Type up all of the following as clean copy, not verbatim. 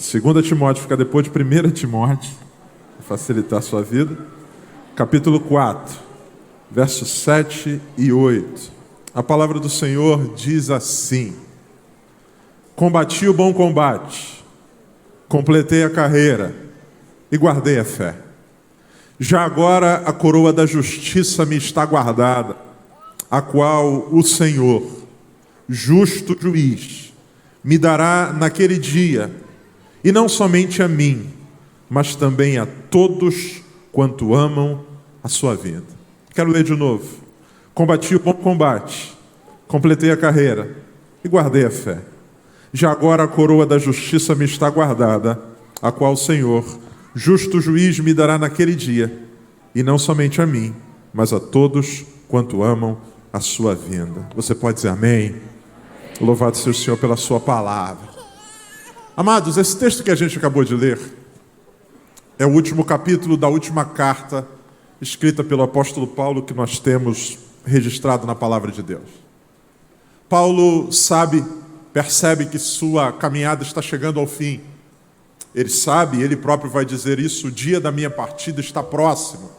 2 Timóteo fica depois de 1 Timóteo, para facilitar a sua vida. Capítulo 4, versos 7 e 8. A palavra do Senhor diz assim: combati o bom combate, completei a carreira e guardei a fé. Já agora a coroa da justiça me está guardada, a qual o Senhor, justo juiz, me dará naquele dia, e não somente a mim, mas também a todos quanto amam a sua vida. Quero ler de novo. Combati o bom combate, completei a carreira e guardei a fé. Já agora a coroa da justiça me está guardada, a qual o Senhor, justo juiz, me dará naquele dia, e não somente a mim, mas a todos quanto amam a sua vinda. Você pode dizer amém? Louvado seja o Senhor pela sua palavra. Amados, esse texto que a gente acabou de ler é o último capítulo da última carta escrita pelo apóstolo Paulo que nós temos registrado na palavra de Deus. Paulo percebe que sua caminhada está chegando ao fim. Ele sabe, ele próprio vai dizer isso, o dia da minha partida está próximo.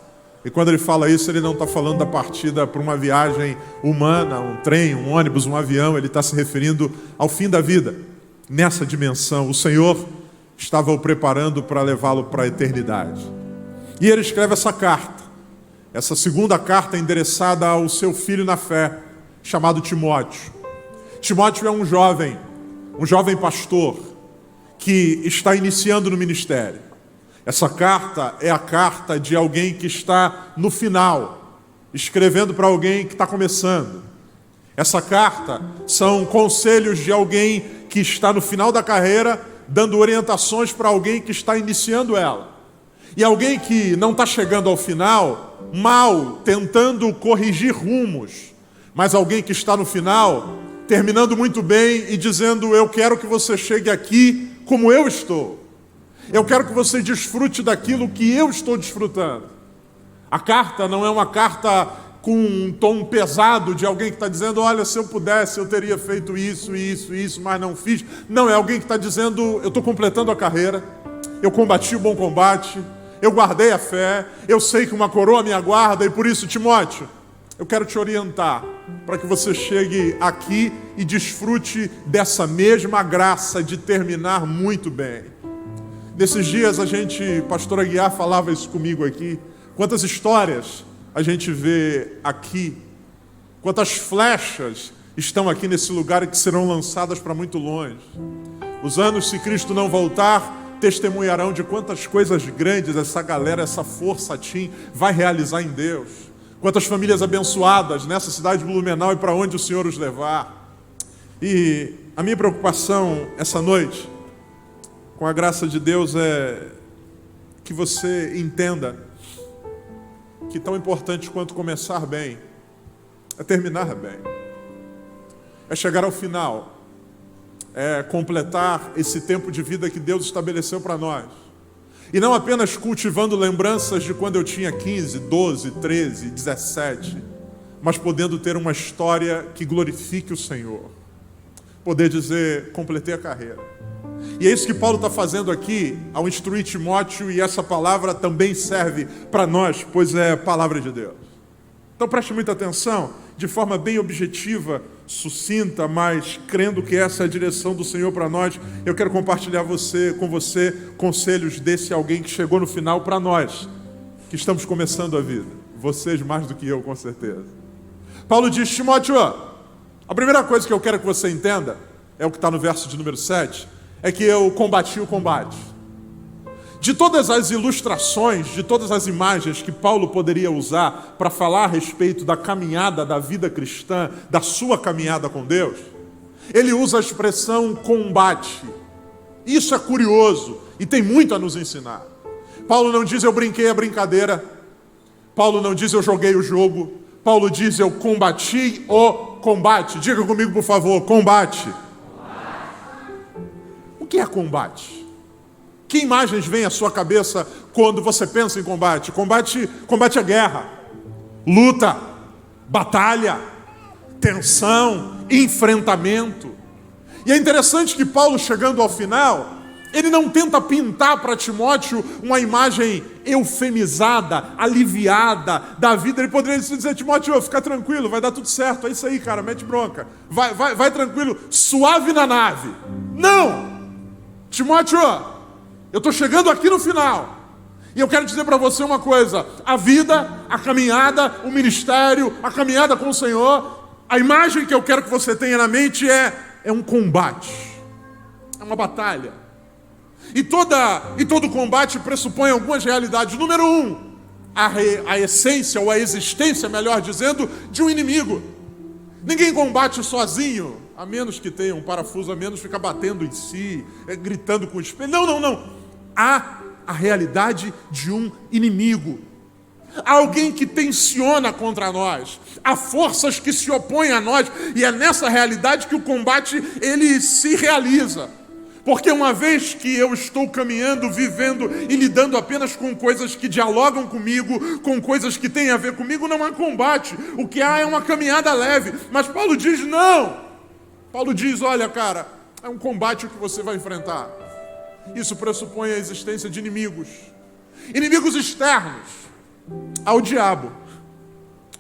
E quando ele fala isso, ele não está falando da partida para uma viagem humana, um trem, um ônibus, um avião, ele está se referindo ao fim da vida. Nessa dimensão, o Senhor estava o preparando para levá-lo para a eternidade. E ele escreve essa carta, essa segunda carta endereçada ao seu filho na fé, chamado Timóteo. Timóteo é um jovem pastor, que está iniciando no ministério. Essa carta é a carta de alguém que está no final, escrevendo para alguém que está começando. Essa carta são conselhos de alguém que está no final da carreira, dando orientações para alguém que está iniciando ela. E alguém que não está chegando ao final, mal, tentando corrigir rumos, mas alguém que está no final, terminando muito bem e dizendo: eu quero que você chegue aqui como eu estou. Eu quero que você desfrute daquilo que eu estou desfrutando. A carta não é uma carta com um tom pesado de alguém que está dizendo: olha, se eu pudesse eu teria feito isso, mas não fiz. Não, é alguém que está dizendo: eu estou completando a carreira, eu combati o bom combate, eu guardei a fé, eu sei que uma coroa me aguarda, e por isso, Timóteo, eu quero te orientar para que você chegue aqui e desfrute dessa mesma graça de terminar muito bem. Nesses dias pastor Aguiar falava isso comigo aqui, quantas histórias a gente vê aqui, quantas flechas estão aqui nesse lugar e que serão lançadas para muito longe. Os anos, se Cristo não voltar, testemunharão de quantas coisas grandes essa galera, essa força TIM vai realizar em Deus. Quantas famílias abençoadas nessa cidade de Blumenau e para onde o Senhor os levar. E a minha preocupação essa noite, com a graça de Deus, é que você entenda que tão importante quanto começar bem é terminar bem. É chegar ao final. É completar esse tempo de vida que Deus estabeleceu para nós. E não apenas cultivando lembranças de quando eu tinha 15, 12, 13, 17, mas podendo ter uma história que glorifique o Senhor. Poder dizer: completei a carreira. E é isso que Paulo está fazendo aqui ao instruir Timóteo, e essa palavra também serve para nós, pois é a palavra de Deus. Então preste muita atenção, de forma bem objetiva, sucinta, mas crendo que essa é a direção do Senhor para nós. Eu quero compartilhar com você conselhos desse alguém que chegou no final para nós, que estamos começando a vida. Vocês mais do que eu, com certeza. Paulo diz: Timóteo, a primeira coisa que eu quero que você entenda, é o que está no verso de número 7, é que eu combati o combate. De todas as ilustrações, de todas as imagens que Paulo poderia usar para falar a respeito da caminhada da vida cristã, da sua caminhada com Deus, ele usa a expressão combate. Isso é curioso e tem muito a nos ensinar. Paulo não diz: eu brinquei a brincadeira. Paulo não diz: eu joguei o jogo. Paulo diz: eu combati o combate. Diga comigo, por favor: combate. O que é combate? Que imagens vêm à sua cabeça quando você pensa em combate? Combate é guerra, luta, batalha, tensão, enfrentamento. E é interessante que Paulo, chegando ao final, Ele não tenta pintar para Timóteo uma imagem eufemizada, aliviada da vida. Ele poderia dizer: Timóteo, fica tranquilo, vai dar tudo certo. É isso aí, cara, mete bronca. Vai tranquilo, suave na nave. Não! Timóteo, eu estou chegando aqui no final. E eu quero dizer para você uma coisa: a vida, a caminhada, o ministério, a caminhada com o Senhor, a imagem que eu quero que você tenha na mente é um combate. É uma batalha. E todo combate pressupõe algumas realidades. Número 1, a essência ou a existência, melhor dizendo, de um inimigo. Ninguém combate sozinho, a menos que tenha um parafuso a menos, fica batendo em si, gritando com o espelho. Não. Há a realidade de um inimigo. Há alguém que tensiona contra nós. Há forças que se opõem a nós. E é nessa realidade que o combate ele se realiza. Porque uma vez que eu estou caminhando, vivendo e lidando apenas com coisas que dialogam comigo, com coisas que têm a ver comigo, não há combate. O que há é uma caminhada leve. Mas Paulo diz não. Paulo diz: olha, cara, é um combate que você vai enfrentar. Isso pressupõe a existência de inimigos. Inimigos externos ao diabo.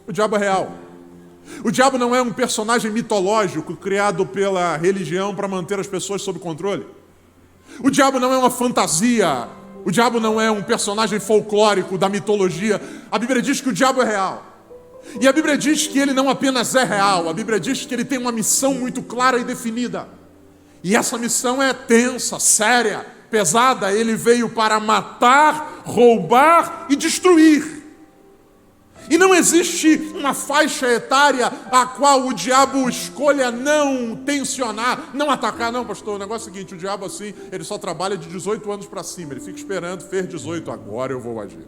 O diabo é real. O diabo não é um personagem mitológico criado pela religião para manter as pessoas sob controle. O diabo não é uma fantasia. O diabo não é um personagem folclórico da mitologia. A Bíblia diz que o diabo é real. E a Bíblia diz que ele não apenas é real. A Bíblia diz que ele tem uma missão muito clara e definida. E essa missão é tensa, séria, pesada. Ele veio para matar, roubar e destruir. E não existe uma faixa etária a qual o diabo escolha não tensionar, não atacar. Não, pastor, o negócio é o seguinte: o diabo assim, ele só trabalha de 18 anos para cima. Ele fica esperando, fez 18, agora eu vou agir.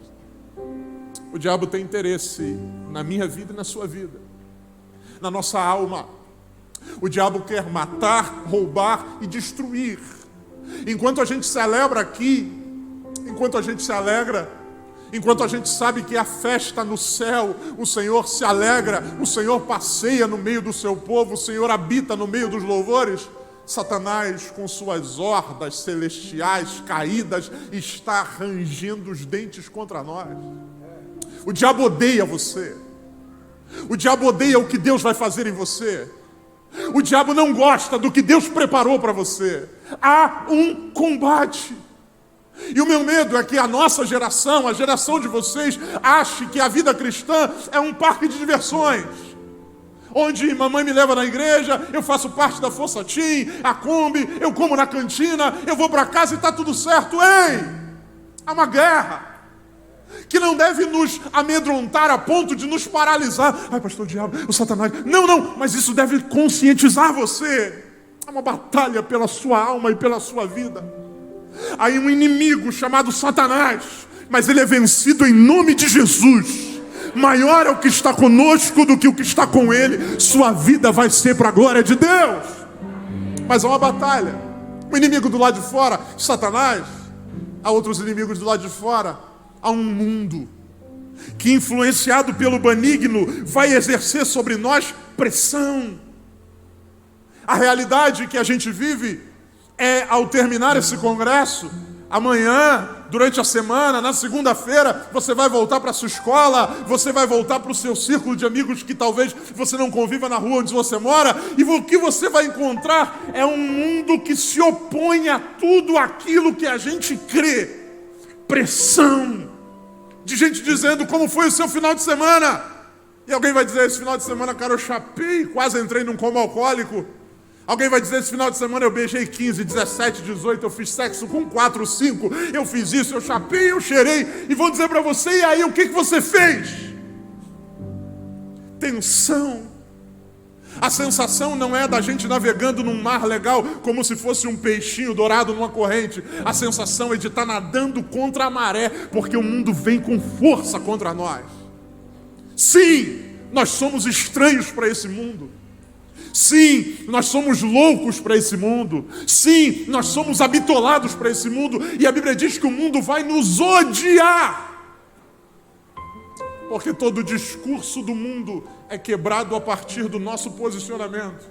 O diabo tem interesse na minha vida e na sua vida, na nossa alma. O diabo quer matar, roubar e destruir. Enquanto a gente celebra aqui, enquanto a gente se alegra, enquanto a gente sabe que há festa no céu, o Senhor se alegra, o Senhor passeia no meio do seu povo, o Senhor habita no meio dos louvores, Satanás, com suas hordas celestiais caídas, está rangendo os dentes contra nós. O diabo odeia você. O diabo odeia o que Deus vai fazer em você. O diabo não gosta do que Deus preparou para você. Há um combate. E o meu medo é que a nossa geração, a geração de vocês, ache que a vida cristã é um parque de diversões, onde mamãe me leva na igreja, eu faço parte da Força Team, a Kombi, eu como na cantina, eu vou para casa e está tudo certo. Ei! Há uma guerra que não deve nos amedrontar a ponto de nos paralisar. Ai, pastor, o diabo, o Satanás. Não, mas isso deve conscientizar você. É uma batalha pela sua alma e pela sua vida. Há um inimigo chamado Satanás, mas ele é vencido em nome de Jesus. Maior é o que está conosco do que o que está com ele. Sua vida vai ser para a glória de Deus. Mas há uma batalha. O inimigo do lado de fora, Satanás. Há outros inimigos do lado de fora. Há um mundo que, influenciado pelo maligno, vai exercer sobre nós pressão. A realidade que a gente vive é, ao terminar esse congresso, amanhã, durante a semana, na segunda-feira, você vai voltar para a sua escola, você vai voltar para o seu círculo de amigos que talvez você não conviva na rua onde você mora, e o que você vai encontrar é um mundo que se opõe a tudo aquilo que a gente crê. Pressão de gente dizendo como foi o seu final de semana. E alguém vai dizer: esse final de semana, cara, eu chapei, quase entrei num coma alcoólico. Alguém vai dizer: esse final de semana eu beijei 15, 17, 18, eu fiz sexo com 4, 5, eu fiz isso, eu chapei, eu cheirei. E vão dizer para você: e aí, o que você fez? Tensão. A sensação não é da gente navegando num mar legal como se fosse um peixinho dourado numa corrente. A sensação é de estar nadando contra a maré, porque o mundo vem com força contra nós. Sim, nós somos estranhos para esse mundo. Sim, nós somos loucos para esse mundo. Sim, nós somos habitolados para esse mundo. E a Bíblia diz que o mundo vai nos odiar. Porque todo o discurso do mundo é quebrado a partir do nosso posicionamento.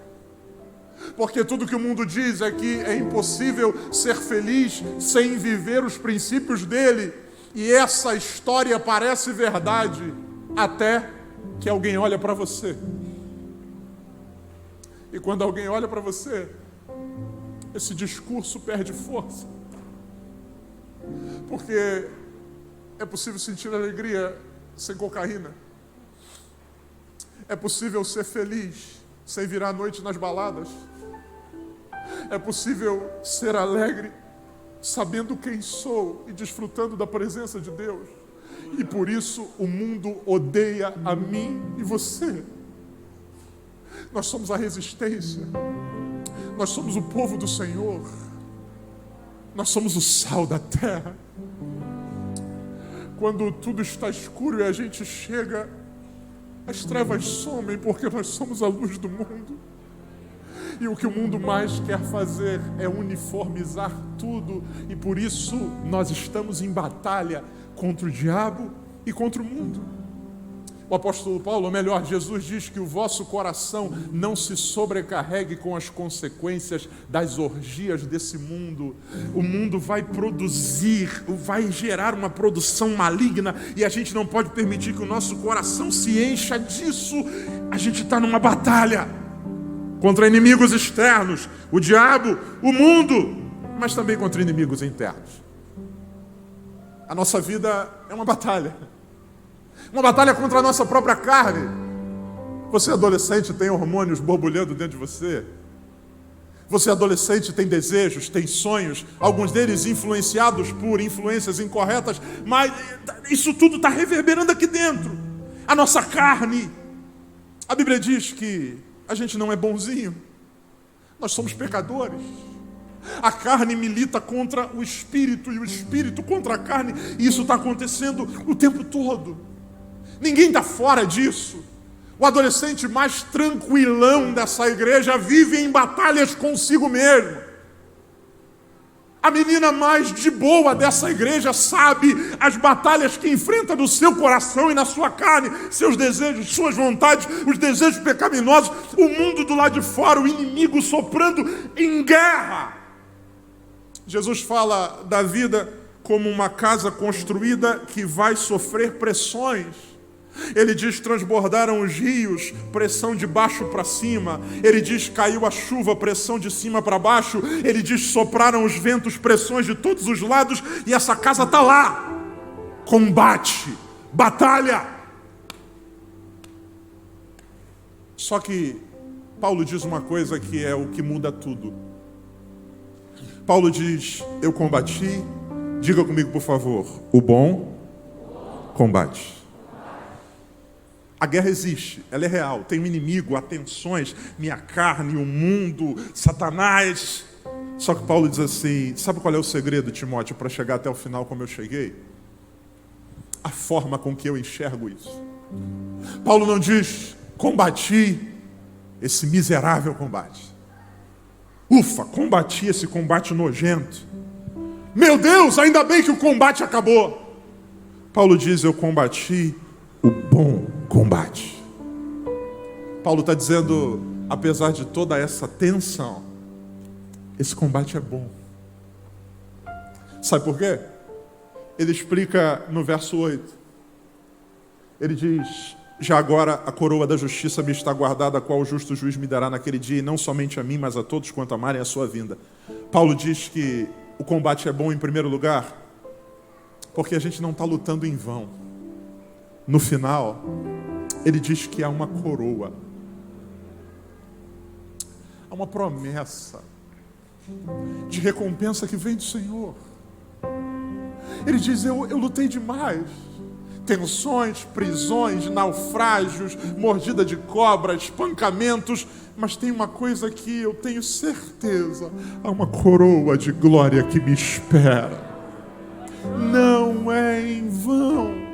Porque tudo que o mundo diz é que é impossível ser feliz sem viver os princípios dele. E essa história parece verdade até que alguém olha para você. E quando alguém olha para você, esse discurso perde força. Porque é possível sentir alegria sem cocaína. É possível ser feliz sem virar a noite nas baladas. É possível ser alegre sabendo quem sou e desfrutando da presença de Deus. E por isso o mundo odeia a mim e você. Nós somos a resistência. Nós somos o povo do Senhor. Nós somos o sal da terra. Quando tudo está escuro e a gente chega, as trevas somem porque nós somos a luz do mundo. E o que o mundo mais quer fazer é uniformizar tudo. E por isso nós estamos em batalha contra o diabo e contra o mundo. O apóstolo Paulo, ou melhor, Jesus diz que o vosso coração não se sobrecarregue com as consequências das orgias desse mundo. O mundo vai produzir, vai gerar uma produção maligna e a gente não pode permitir que o nosso coração se encha disso. A gente está numa batalha contra inimigos externos, o diabo, o mundo, mas também contra inimigos internos. A nossa vida é uma batalha. Uma batalha contra a nossa própria carne. Você adolescente tem hormônios borbulhando dentro de você. Você adolescente tem desejos, tem sonhos, alguns deles influenciados por influências incorretas, mas isso tudo está reverberando aqui dentro. A nossa carne. A Bíblia diz que a gente não é bonzinho. Nós somos pecadores. A carne milita contra o espírito e o espírito contra a carne. E isso está acontecendo o tempo todo. Ninguém está fora disso. O adolescente mais tranquilão dessa igreja vive em batalhas consigo mesmo. A menina mais de boa dessa igreja sabe as batalhas que enfrenta no seu coração e na sua carne, seus desejos, suas vontades, os desejos pecaminosos, o mundo do lado de fora, o inimigo soprando em guerra. Jesus fala da vida como uma casa construída que vai sofrer pressões. Ele diz, transbordaram os rios, pressão de baixo para cima. Ele diz, caiu a chuva, pressão de cima para baixo. Ele diz, sopraram os ventos, pressões de todos os lados. E essa casa está lá. Combate, batalha. Só que Paulo diz uma coisa que é o que muda tudo. Paulo diz, eu combati, diga comigo por favor, o bom combate. A guerra existe, ela é real, tem um inimigo, há tensões, minha carne, o mundo, Satanás. Só que Paulo diz assim, sabe qual é o segredo, Timóteo, para chegar até o final como eu cheguei? A forma com que eu enxergo isso. Paulo não diz, combati esse miserável combate. Ufa, combati esse combate nojento. Meu Deus, ainda bem que o combate acabou. Paulo diz, eu combati o bom combate. Paulo está dizendo, apesar de toda essa tensão, esse combate é bom. Sabe por quê? Ele explica no verso 8. Ele diz, já agora a coroa da justiça me está guardada, a qual o justo juiz me dará naquele dia, e não somente a mim, mas a todos quanto amarem a sua vinda. Paulo diz que o combate é bom em primeiro lugar, porque a gente não está lutando em vão. No final, ele diz que há uma coroa. Há uma promessa de recompensa que vem do Senhor. Ele diz, eu lutei demais. Tensões, prisões, naufrágios, mordida de cobra, espancamentos. Mas tem uma coisa que eu tenho certeza. Há uma coroa de glória que me espera. Não é em vão.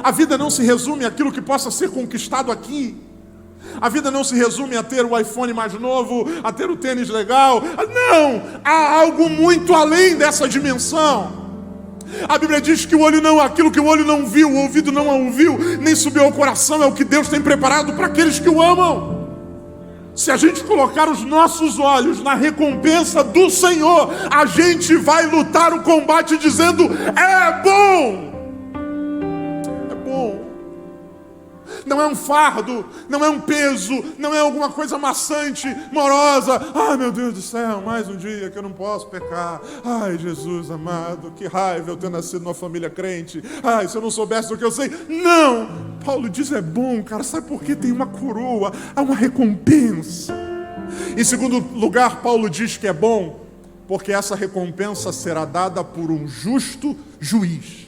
A vida não se resume àquilo que possa ser conquistado aqui. A vida não se resume a ter o iPhone mais novo, a ter o tênis legal. Não! Há algo muito além dessa dimensão. A Bíblia diz que o olho não, aquilo que o olho não viu, o ouvido não ouviu, nem subiu ao coração, é o que Deus tem preparado para aqueles que o amam. Se a gente colocar os nossos olhos na recompensa do Senhor, a gente vai lutar o combate dizendo: é bom. É bom. Não é um fardo, não é um peso, não é alguma coisa maçante, morosa. Ai, meu Deus do céu, mais um dia que eu não posso pecar. Ai, Jesus amado, que raiva eu ter nascido numa família crente. Ai, se eu não soubesse do que eu sei. Não! Paulo diz: é bom, cara. Sabe por quê? Tem uma coroa, há uma recompensa. Em segundo lugar, Paulo diz que é bom porque essa recompensa será dada por um justo juiz.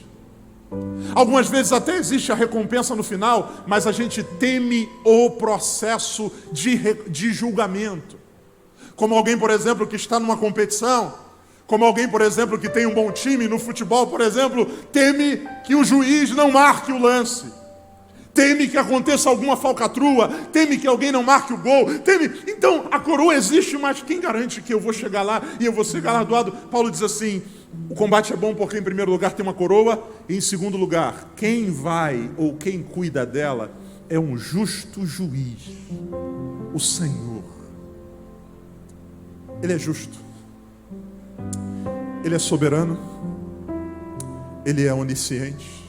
Algumas vezes até existe a recompensa no final, mas a gente teme o processo de julgamento. Como alguém, por exemplo, que está numa competição, como alguém, por exemplo, que tem um bom time no futebol, por exemplo, teme que o juiz não marque o lance, teme que aconteça alguma falcatrua, teme que alguém não marque o gol, teme. Então a coroa existe, mas quem garante que eu vou chegar lá e eu vou ser galardoado? Paulo diz assim: o combate é bom porque em primeiro lugar tem uma coroa, e em segundo lugar, quem vai ou quem cuida dela é um justo juiz, o Senhor. Ele é justo, Ele é soberano, Ele é onisciente,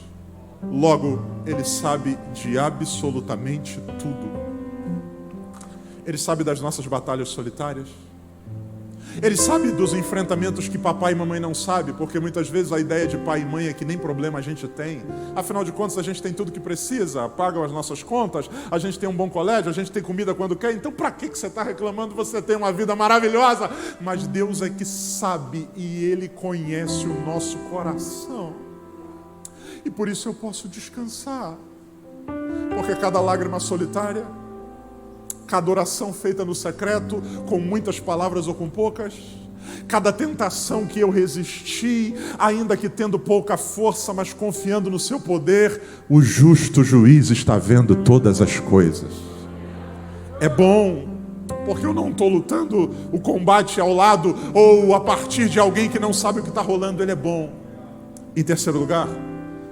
logo Ele sabe de absolutamente tudo. Ele sabe das nossas batalhas solitárias, Ele sabe dos enfrentamentos que papai e mamãe não sabem, porque muitas vezes a ideia de pai e mãe é que nem problema a gente tem. Afinal de contas, a gente tem tudo que precisa, paga as nossas contas, a gente tem um bom colégio, a gente tem comida quando quer. Então para que você está reclamando? Você tem uma vida maravilhosa. Mas Deus é que sabe e Ele conhece o nosso coração. E por isso eu posso descansar, porque cada lágrima solitária, cada oração feita no secreto, com muitas palavras ou com poucas, cada tentação que eu resisti, ainda que tendo pouca força, mas confiando no seu poder, o justo juiz está vendo todas as coisas. É bom, porque eu não estou lutando o combate ao lado ou a partir de alguém que não sabe o que está rolando. Ele é bom. Em terceiro lugar,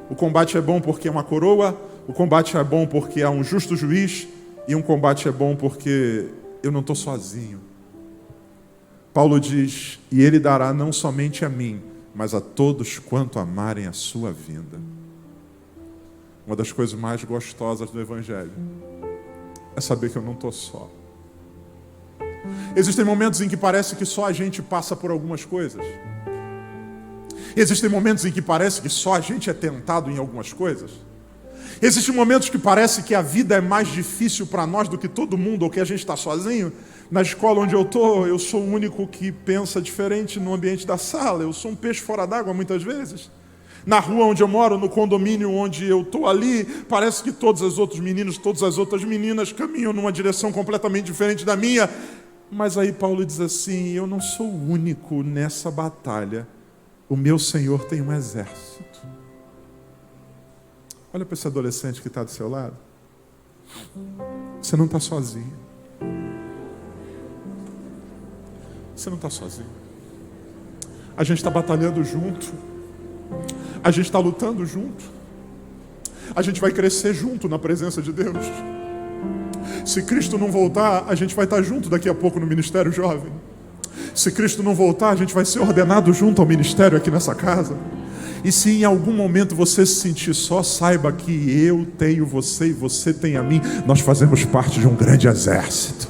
o combate é bom porque é uma coroa, o combate é bom porque há um justo juiz, e um combate é bom porque eu não estou sozinho. Paulo diz: e Ele dará não somente a mim, mas a todos quanto amarem a sua vinda. Uma das coisas mais gostosas do Evangelho é saber que eu não estou só. Existem momentos em que parece que só a gente passa por algumas coisas. Existem momentos em que parece que só a gente é tentado em algumas coisas. Existem momentos que parece que a vida é mais difícil para nós do que todo mundo, ou que a gente está sozinho. Na escola onde eu estou, eu sou o único que pensa diferente no ambiente da sala. Eu sou um peixe fora d'água muitas vezes. Na rua onde eu moro, no condomínio onde eu estou ali, parece que todos os outros meninos, todas as outras meninas caminham numa direção completamente diferente da minha. Mas aí Paulo diz assim: eu não sou o único nessa batalha. O meu Senhor tem um exército. Olha para esse adolescente que está do seu lado. Você não está sozinho. Você não está sozinho. A gente está batalhando junto. A gente está lutando junto. A gente vai crescer junto na presença de Deus. Se Cristo não voltar, a gente vai estar junto daqui a pouco no Ministério Jovem. Se Cristo não voltar, a gente vai ser ordenado junto ao ministério aqui nessa casa. E se em algum momento você se sentir só, saiba que eu tenho você e você tem a mim. Nós fazemos parte de um grande exército.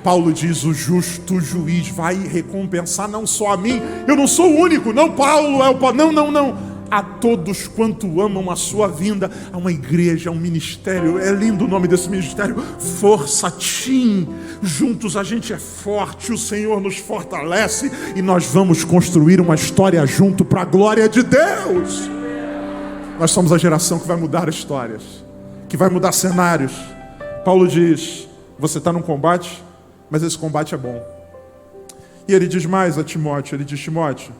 Paulo diz: o justo juiz vai recompensar não só a mim. Eu não sou o único, não Paulo é o Paulo. Não. A todos quanto amam a sua vinda. Há uma igreja, há um ministério. É lindo o nome desse ministério: Força Team. Juntos a gente é forte, o Senhor nos fortalece e nós vamos construir uma história junto para a glória de Deus. Nós somos a geração que vai mudar histórias, que vai mudar cenários. Paulo diz: você está num combate, mas esse combate é bom. E ele diz mais a Timóteo, ele diz: Timóteo,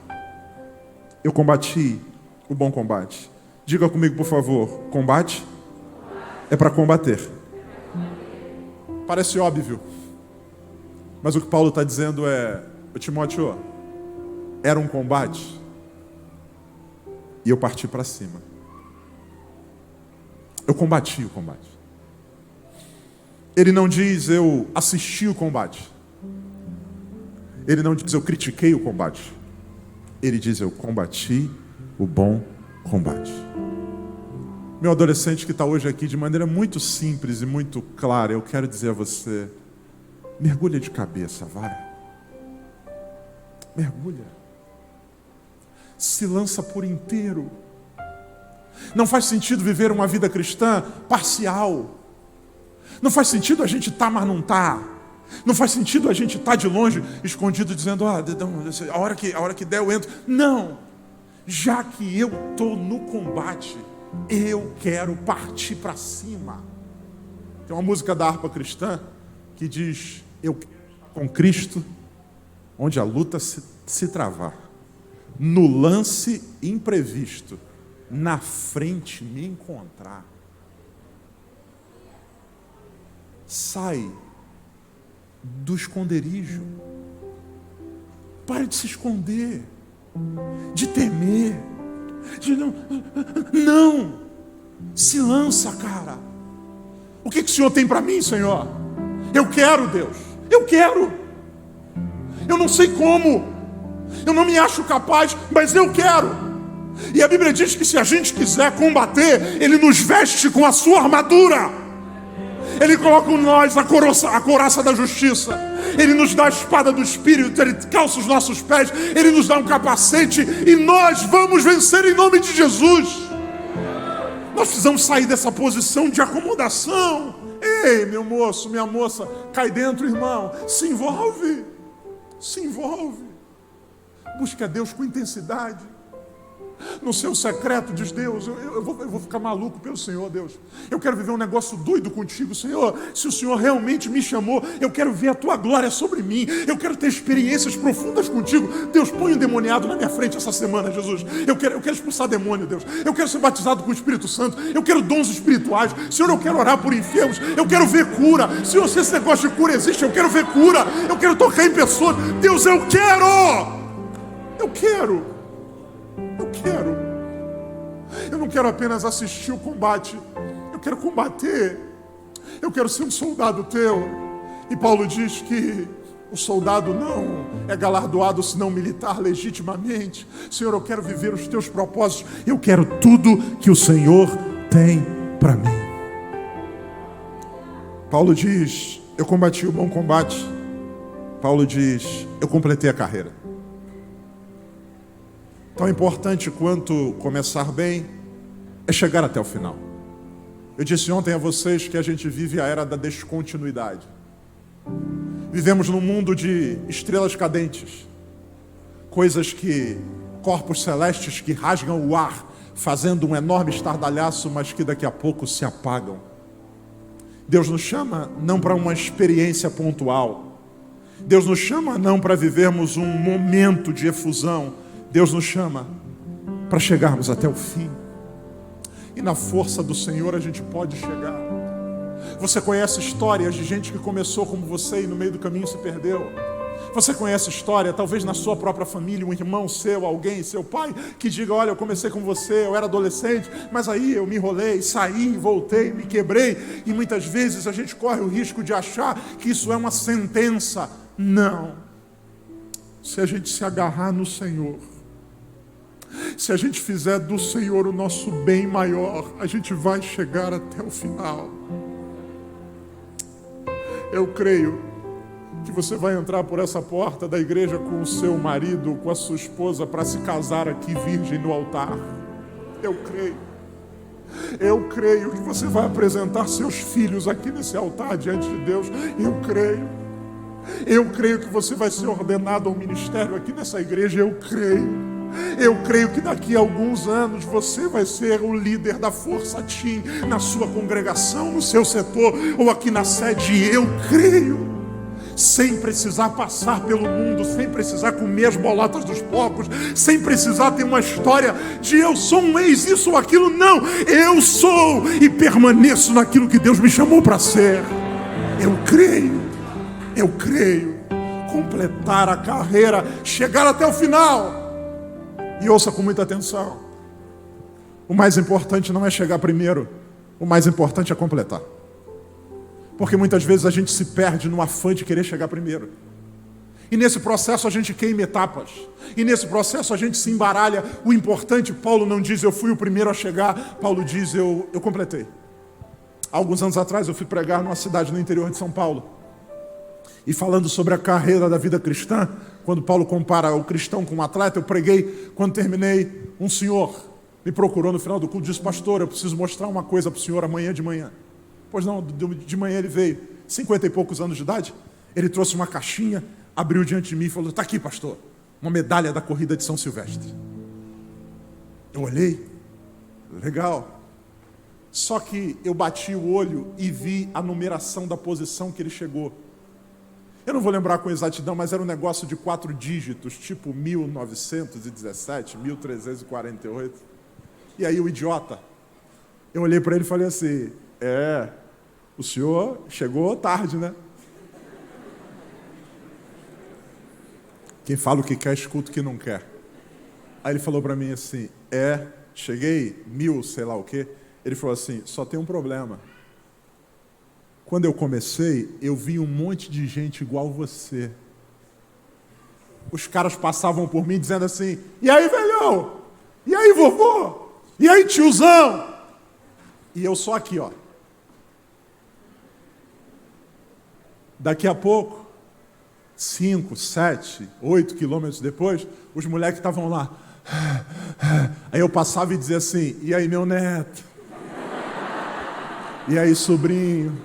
eu combati o bom combate. Diga comigo, por favor: combate é para combater. Parece óbvio, mas o que Paulo está dizendo é: Timóteo, era um combate e eu parti para cima. Eu combati o combate. Ele não diz, eu assisti o combate. Ele não diz, eu critiquei o combate. Ele diz, eu combati o bom combate. Meu adolescente que está hoje aqui, de maneira muito simples e muito clara, eu quero dizer a você, mergulha de cabeça, vai. Mergulha. Se lança por inteiro. Não faz sentido viver uma vida cristã parcial. Não faz sentido a gente estar, mas não estar. Não faz sentido a gente estar de longe, escondido, dizendo, a hora que der eu entro. Não. Já que eu estou no combate, eu quero partir para cima. Tem uma música da harpa cristã que diz, eu quero estar com Cristo, onde a luta se travar. No lance imprevisto, na frente me encontrar. Sai do esconderijo. Pare de se esconder, de temer, de não. Se lança, cara. O que o Senhor tem para mim, Senhor? Eu quero, Deus. Eu quero. Eu não sei como. Eu não me acho capaz, mas eu quero. E a Bíblia diz que se a gente quiser combater, Ele nos veste com a sua armadura. Ele coloca em nós a couraça da justiça. Ele nos dá a espada do Espírito. Ele calça os nossos pés. Ele nos dá um capacete. E nós vamos vencer em nome de Jesus. Nós precisamos sair dessa posição de acomodação. Ei, meu moço, minha moça, cai dentro, irmão. Se envolve. Se envolve. Busca Deus com intensidade. No seu secreto, diz Deus, eu vou ficar maluco pelo Senhor, Deus. Eu quero viver um negócio doido contigo, Senhor. Se o Senhor realmente me chamou, eu quero ver a tua glória sobre mim. Eu quero ter experiências profundas contigo. Deus, põe um endemoniado na minha frente essa semana, Jesus. Eu quero expulsar demônio, Deus. Eu quero ser batizado com o Espírito Santo. Eu quero dons espirituais. Senhor, eu quero orar por enfermos. Eu quero ver cura. Senhor, se esse negócio de cura existe, eu quero ver cura. Eu quero tocar em pessoas. Deus, eu quero. Eu quero. Eu não quero apenas assistir o combate. Eu quero combater. Eu quero ser um soldado teu. E Paulo diz que o soldado não é galardoado senão militar legitimamente. Senhor, eu quero viver os teus propósitos. Eu quero tudo que o Senhor tem para mim. Paulo diz, eu combati o bom combate. Paulo diz, eu completei a carreira. Tão importante quanto começar bem é chegar até o final. Eu disse ontem a vocês que a gente vive a era da descontinuidade. Vivemos num mundo de estrelas cadentes, corpos celestes que rasgam o ar, fazendo um enorme estardalhaço, mas que daqui a pouco se apagam. Deus nos chama não para uma experiência pontual. Deus nos chama não para vivermos um momento de efusão. Deus nos chama para chegarmos até o fim. E na força do Senhor a gente pode chegar. Você conhece histórias de gente que começou como você e no meio do caminho se perdeu. Você conhece história, talvez na sua própria família, um irmão seu, alguém, seu pai, que diga, olha, eu comecei com você, eu era adolescente, mas aí eu me enrolei, saí, voltei, me quebrei. E muitas vezes a gente corre o risco de achar que isso é uma sentença. Não. Se a gente se agarrar no Senhor, se a gente fizer do Senhor o nosso bem maior, a gente vai chegar até o final. Eu creio que você vai entrar por essa porta da igreja com o seu marido, com a sua esposa, para se casar aqui virgem no altar. Eu creio. Eu creio que você vai apresentar seus filhos aqui nesse altar diante de Deus. Eu creio. Eu creio que você vai ser ordenado ao ministério aqui nessa igreja. Eu creio. Eu creio que daqui a alguns anos você vai ser o líder da Força Team na sua congregação, no seu setor ou aqui na sede. Eu creio, sem precisar passar pelo mundo, sem precisar comer as bolotas dos porcos, sem precisar ter uma história de eu sou um ex, isso ou aquilo. Não, eu sou e permaneço naquilo que Deus me chamou para ser. Eu creio, completar a carreira, chegar até o final. E ouça com muita atenção. O mais importante não é chegar primeiro. O mais importante é completar. Porque muitas vezes a gente se perde no afã de querer chegar primeiro. E nesse processo a gente queima etapas. E nesse processo a gente se embaralha. O importante, Paulo não diz eu fui o primeiro a chegar. Paulo diz eu completei. Há alguns anos atrás eu fui pregar numa cidade no interior de São Paulo. E falando sobre a carreira da vida cristã, quando Paulo compara o cristão com um atleta, eu preguei, quando terminei, um senhor me procurou no final do culto e disse, pastor, eu preciso mostrar uma coisa para o senhor amanhã de manhã. Pois não, de manhã ele veio, 50 e poucos anos de idade, ele trouxe uma caixinha, abriu diante de mim e falou, está aqui, pastor, uma medalha da corrida de São Silvestre. Eu olhei, legal. Só que eu bati o olho e vi a numeração da posição que ele chegou. Eu não vou lembrar com exatidão, mas era um negócio de 4 dígitos, tipo 1917, 1348. E aí o idiota, eu olhei para ele e falei assim, o senhor chegou tarde, né? Quem fala o que quer, escuta o que não quer. Aí ele falou para mim assim, cheguei, 1000, sei lá o quê. Ele falou assim, só tem um problema. Quando eu comecei, eu vi um monte de gente igual você. Os caras passavam por mim dizendo assim, e aí, velhão? E aí, vovô? E aí, tiozão? E eu só aqui, ó. Daqui a pouco, 5, 7, 8 quilômetros depois, os moleques estavam lá. Aí eu passava e dizia assim, e aí, meu neto? E aí, sobrinho?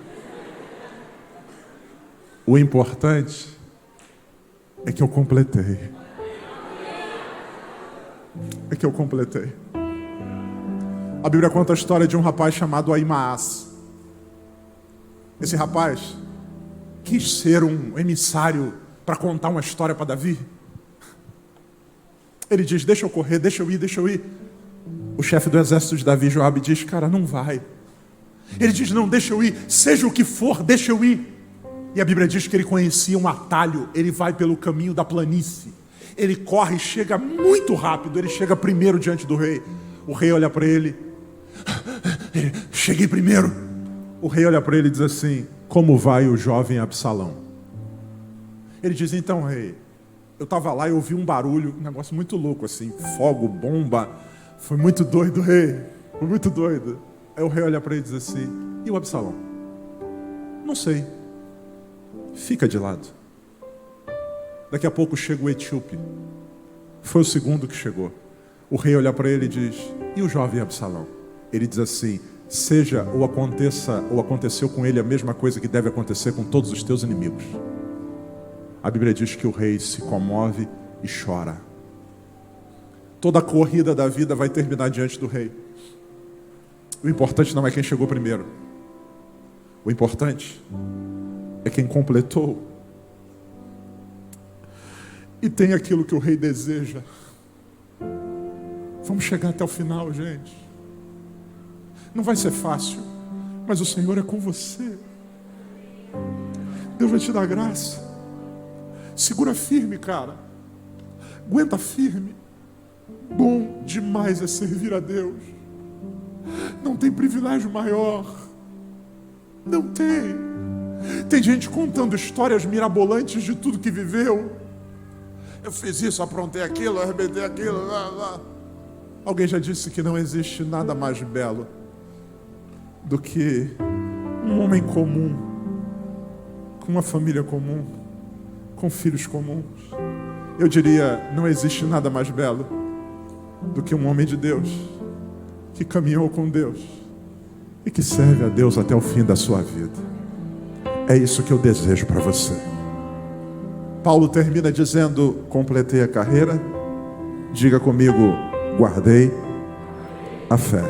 O importante é que eu completei. É que eu completei. A Bíblia conta a história de um rapaz chamado Ahimaas. Esse rapaz quis ser um emissário para contar uma história para Davi. Ele diz, deixa eu correr, deixa eu ir. O chefe do exército de Davi, Joabe, diz, cara, não vai. Ele diz, não, deixa eu ir, seja o que for, deixa eu ir. E a Bíblia diz que ele conhecia um atalho, ele vai pelo caminho da planície. Ele corre e chega muito rápido, ele chega primeiro diante do rei. O rei olha para ele, cheguei primeiro. O rei olha para ele e diz assim, como vai o jovem Absalão? Ele diz, então rei, eu estava lá e ouvi um barulho, um negócio muito louco assim, fogo, bomba, foi muito doido, rei, foi muito doido. Aí o rei olha para ele e diz assim, e o Absalão? Não sei. Fica de lado. Daqui a pouco chega o etíope. Foi o segundo que chegou. O rei olha para ele e diz, e o jovem Absalão? Ele diz assim, seja ou aconteça ou aconteceu com ele a mesma coisa que deve acontecer com todos os teus inimigos. A Bíblia diz que o rei se comove e chora. Toda a corrida da vida vai terminar diante do rei. O importante não é quem chegou primeiro. O importante é quem completou. E tem aquilo que o rei deseja. Vamos chegar até o final, gente. Não vai ser fácil, mas o Senhor é com você. Deus vai te dar graça. Segura firme, cara. Aguenta firme. Bom demais é servir a Deus. Não tem privilégio maior. Não tem. Tem gente contando histórias mirabolantes de tudo que viveu. Eu fiz isso, aprontei aquilo, arrebentei aquilo. Lá. Alguém já disse que não existe nada mais belo do que um homem comum, com uma família comum, com filhos comuns. Eu diria, não existe nada mais belo do que um homem de Deus, que caminhou com Deus e que serve a Deus até o fim da sua vida. É isso que eu desejo para você. Paulo termina dizendo, completei a carreira. Diga comigo, guardei a fé.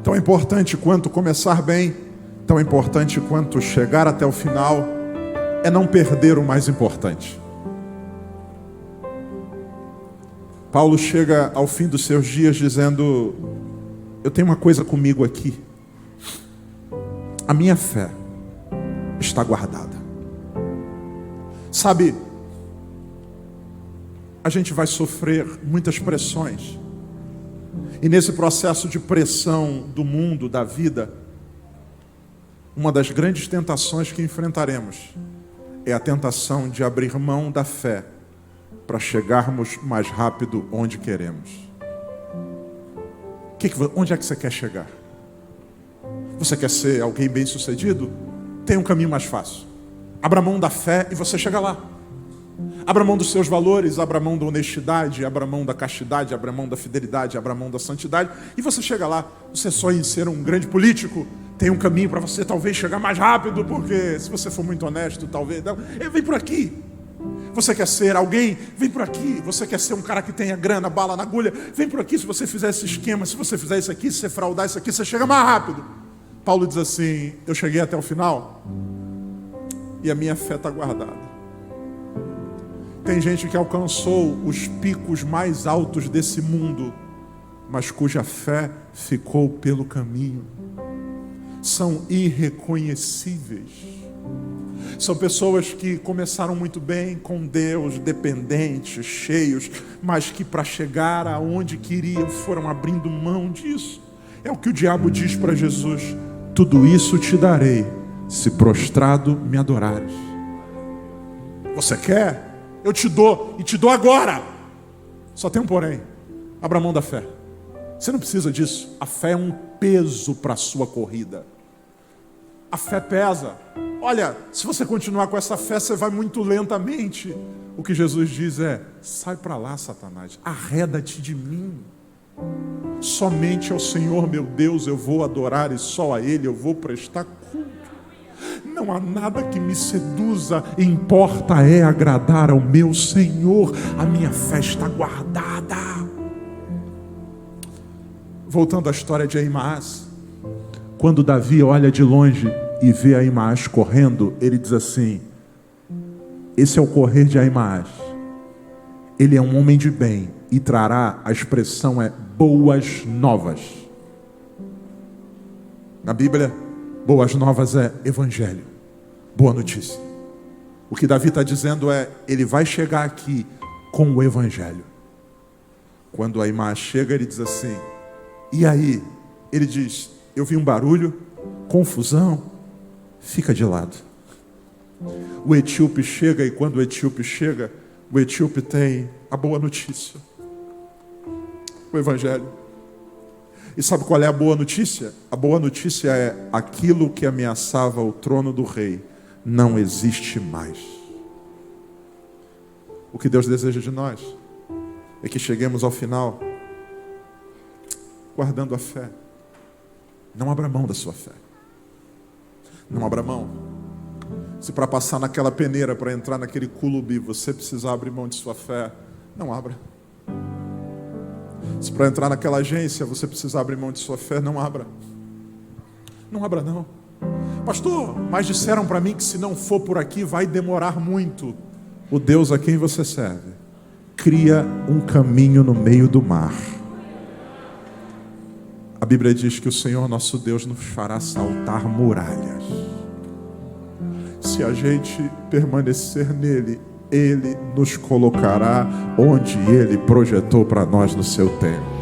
Tão importante quanto começar bem, tão importante quanto chegar até o final, é não perder o mais importante. Paulo chega ao fim dos seus dias dizendo, eu tenho uma coisa comigo aqui. A minha fé está guardada. Sabe, a gente vai sofrer muitas pressões. E nesse processo de pressão do mundo, da vida, uma das grandes tentações que enfrentaremos é a tentação de abrir mão da fé para chegarmos mais rápido onde queremos. Onde é que você quer chegar? Você quer ser alguém bem-sucedido? Tem um caminho mais fácil. Abra mão da fé e você chega lá. Abra mão dos seus valores, abra mão da honestidade, abra mão da castidade, abra mão da fidelidade, abra mão da santidade, e você chega lá. Você sonha em ser um grande político, tem um caminho para você talvez chegar mais rápido, porque se você for muito honesto, talvez... Vem por aqui. Você quer ser alguém? Vem por aqui. Você quer ser um cara que tenha grana, bala na agulha? Vem por aqui. Se você fizer esse esquema, se você fizer isso aqui, se você fraudar isso aqui, você chega mais rápido. Paulo diz assim: eu cheguei até o final e a minha fé está guardada. Tem gente que alcançou os picos mais altos desse mundo, mas cuja fé ficou pelo caminho. São irreconhecíveis. São pessoas que começaram muito bem com Deus, dependentes, cheios, mas que para chegar aonde queriam foram abrindo mão disso. É o que o diabo diz para Jesus: tudo isso te darei, se prostrado me adorares. Você quer? Eu te dou, e te dou agora. Só tem um porém: abra mão da fé. Você não precisa disso. A fé é um peso para a sua corrida. A fé pesa. Olha, se você continuar com essa fé, você vai muito lentamente. O que Jesus diz é: sai para lá, Satanás, arreda-te de mim. Somente ao Senhor meu Deus eu vou adorar, e só a Ele eu vou prestar culto. Não há nada que me seduza, importa é agradar ao meu Senhor. A minha fé está guardada. Voltando à história de Ahimaás, quando Davi olha de longe e vê Ahimaás correndo, ele diz assim: esse é o correr de Ahimaás. Ele é um homem de bem e trará, a expressão é boas novas. Na Bíblia, boas novas é evangelho, boa notícia. O que Davi está dizendo é: ele vai chegar aqui com o evangelho. Quando Ahimaás chega, ele diz assim: e aí? Ele diz: eu vi um barulho, confusão, fica de lado. O etíope chega, e quando o etíope chega, o etíope tem a boa notícia, o evangelho. E sabe qual é a boa notícia? A boa notícia é: aquilo que ameaçava o trono do rei não existe mais. O que Deus deseja de nós é que cheguemos ao final guardando a fé. Não abra mão da sua fé. Não abra mão. Se para passar naquela peneira, para entrar naquele culubi, você precisar abrir mão de sua fé, não abra. Se para entrar naquela agência você precisar abrir mão de sua fé, não abra. Não abra não. Pastor, mas disseram para mim que se não for por aqui vai demorar muito. O Deus a quem você serve cria um caminho no meio do mar. A Bíblia diz que o Senhor nosso Deus nos fará saltar muralhas. Se a gente permanecer nele, Ele nos colocará onde Ele projetou para nós no seu tempo.